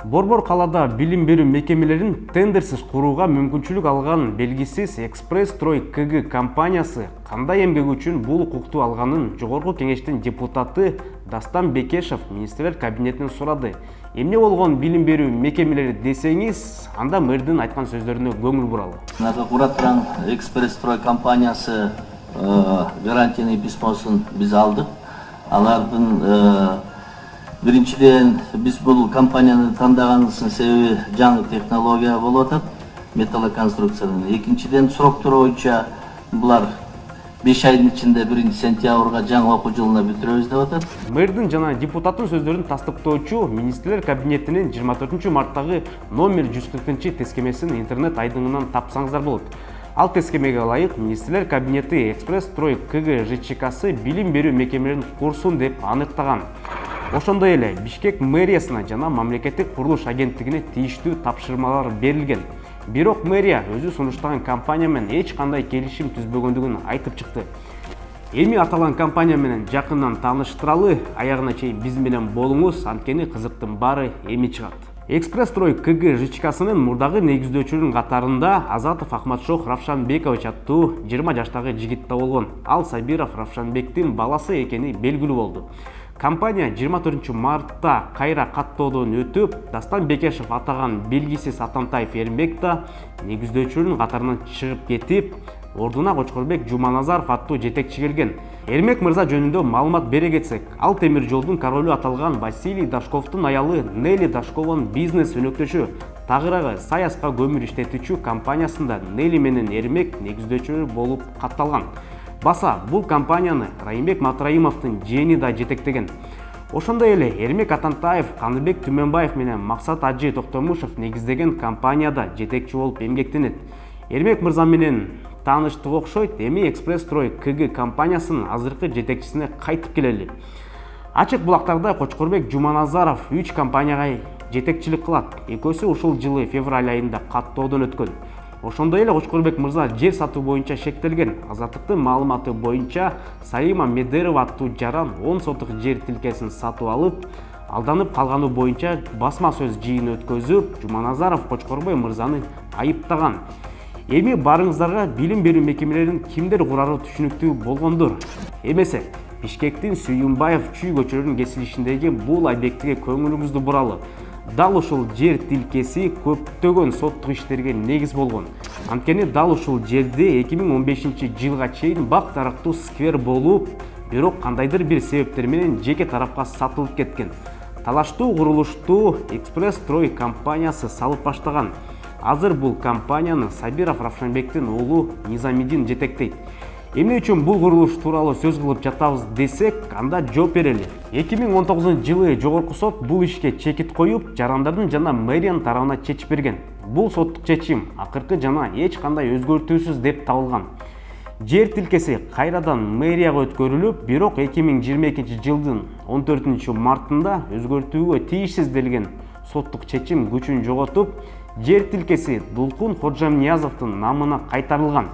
Борбор калада билим берүү мекемелерин тендерсиз курууга мүмкүнчүлүк алган белгисиз Экспресс-Строй КГ компаниясы кандай эмгек үчүн бул укукту алганын Жогорку Кеңештин депутаты Дастан Бекешев министрлер кабинетинен сурады. Эмне болгон билим берүү мекемелери десеңиз, анда мэрдин айткан сөздөрүнө көңүл буралы. Куратыран Экспресс-Строй компаниясы гарантийный письмосун биз алдык. Алардын биринчиден биз бул компанияны тандаганыбыздын себеби жаңы технология болуп атат, металлоконструкциянын. Экинчиден сроктор боюнча булар 5 айдын ичинде 1-сентябрга жаңы окуу жылына бүтүрөбүз деп атат. Мэрдин жана депутаттын сөздөрүн тастыктоочу министрлер кабинетинин 24 марттагы номер 140 тескемесин интернет айдыңынан тапсаңыздар болот. Ал тескемеге ылайык министрлер кабинети Экспресс-Строй КГ ЖЧКсы билим берүү мекемелерин курсун деп аныктаган. Ошондой эле Бишкек мэриясына жана мамлекеттик курулуш агенттигине тийиштүү тапшырмалар берилген. Бирок мэрия өзү сунуштаган компания менен эч кандай келишим түзбөгөндүгүн айтып чыкты. Эми аталган компания менен жакындан тааныштыралы, аягына чейин биз менен болуңуз, анткени кызыктын баары эми чыгат. Экспресс-Строй КГ ЖЧКсынын мурдагы негиздөөчүлөрүнүн катарында Азатов Ахматшох Равшанбекович аттуу 20 жаштагы жигит да болгон. Ал Сабиров Равшанбектин баласы экени белгилүү болду. Компания 24 мартта кайра каттоодон өтүп, Дастан Бекешев атаган белгисиз Атантаев Эрмек да негиздөөчүлөрүнүн катарынан чыгып кетип, ордуна Кочкорбек Жуманазаров аттуу жетекчи келген. Эрмек мырза жөнүндө маалымат бере кетсек, ал темир жолдун королу аталган Василий Дашковдун аялы Нелли Дашковдун бизнес өнөктөшү, тагыраагы Саяска көмүр иштетүүчү компаниясында Нелли менен Эрмек негиздөөчүлөр болуп катталган. Баса, бул компанияны Райымбек Матраимовдун жээни да жетектеген. Ошондой эле Эрмек Атантаев, Каныбек Түмөнбаев менен Максат Ажы Токтомушев негиздеген компанияда жетекчи болуп эмгектенет. Эрмек мырза менен тааныштык окшойт, эми Экспресс-Строй КГ компаниясынын азыркы жетекчисине кайтып келели. Ачык булактарда Кочкорбек Жуманазаров 3 компанияга жетекчилик кылат. Экөөсү ушул жылы февраль айында каттоодон өткөн. Ошондой эле Кочкорбек мырза жер сатуу боюнча шектелген. Азаттыктын маалыматы боюнча Салима Медерова аттуу жаран 10 сотук жер тилкесин сатып алып, алданып калганы боюнча басма сөз жыйын өткөзүп, Жуманазаров Кочкорбек мырзаны айыптаган. Эми барыңыздарга билим берүү мекемелерин кимдер курары түшүнүктүү болгондур. Эмесе, Бишкектин Сүйүнбаев Чүй көчөлөрүнүн кесилишиндеги бул объектиге көңүлүңүздү буралы. Дал ушул жер тилкеси көптөгөн соттук иштерге негиз болгон. Анткени дал ушул жерде 2015 жылга чейин бак тарактуу сквер болуп, бирок кандайдыр бир себептер менен жеке тарапка сатылып кеткен. Талаштуу курулушту Экспресс-Строй компаниясы салып баштаган. Азыр бул компанияны Сабиров Равшанбектин уулу Низамидин жетектейт. Эмне үчүн бул курулуш тууралуу сөз кылып жатабыз десек, анда жооп берели. 2019 жылы Жогорку сот бул ишке чекит коюп, жарандардын жана мэриянын тарабына чечим берген. Бул соттук чечим акыркы жана эч кандай өзгөртүүсүз деп табылган. Жер тилкеси кайрадан мэрияга өткөрүлүп, бирок 2022 жылдын 14 мартында өзгөртүүгө тийишсиз делген соттук чечим күчүн жоготуп, жер тилкеси Дулкун Ходжамниязовдун намына кайтарылган.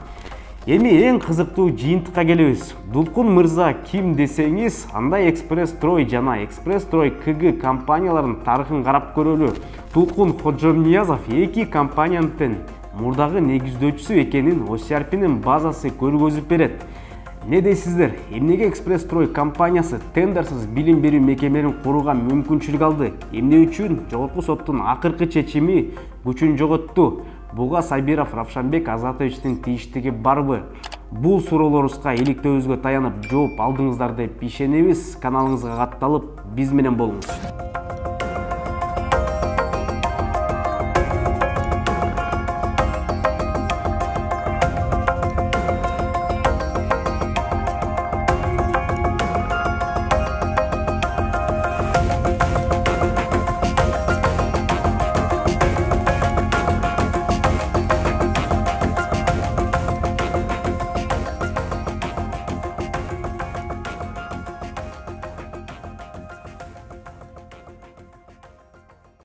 Эми эң кызыктуу жыйынтыкка келебиз. Дулкун мырза ким десеңиз, анда Экспресс-Строй жана Экспресс-Строй КГ компанияларынын тарыхын карап көрөлү. Дулкун Ходжамниязов эки компаниянын мурдагы негиздөөчүсү экенин Осиарпинин базасы көргөзүп берет. Не дейсиздер? Эмнеге Экспресс-Строй компаниясы тендерсиз билим берүү мекемелерин курууга мүмкүнчүлүк алды? Эмне үчүн Жогорку соттун акыркы чечими күчүн жоготту? Буга Сабиров Равшанбек Азатовичтин тийиштиги барбы? Бул суроолорубузга иликтөөбүзгө таянып жооп алдыңыздар деп ишенебиз. Каналыбызга катталып, биз менен болуңуз.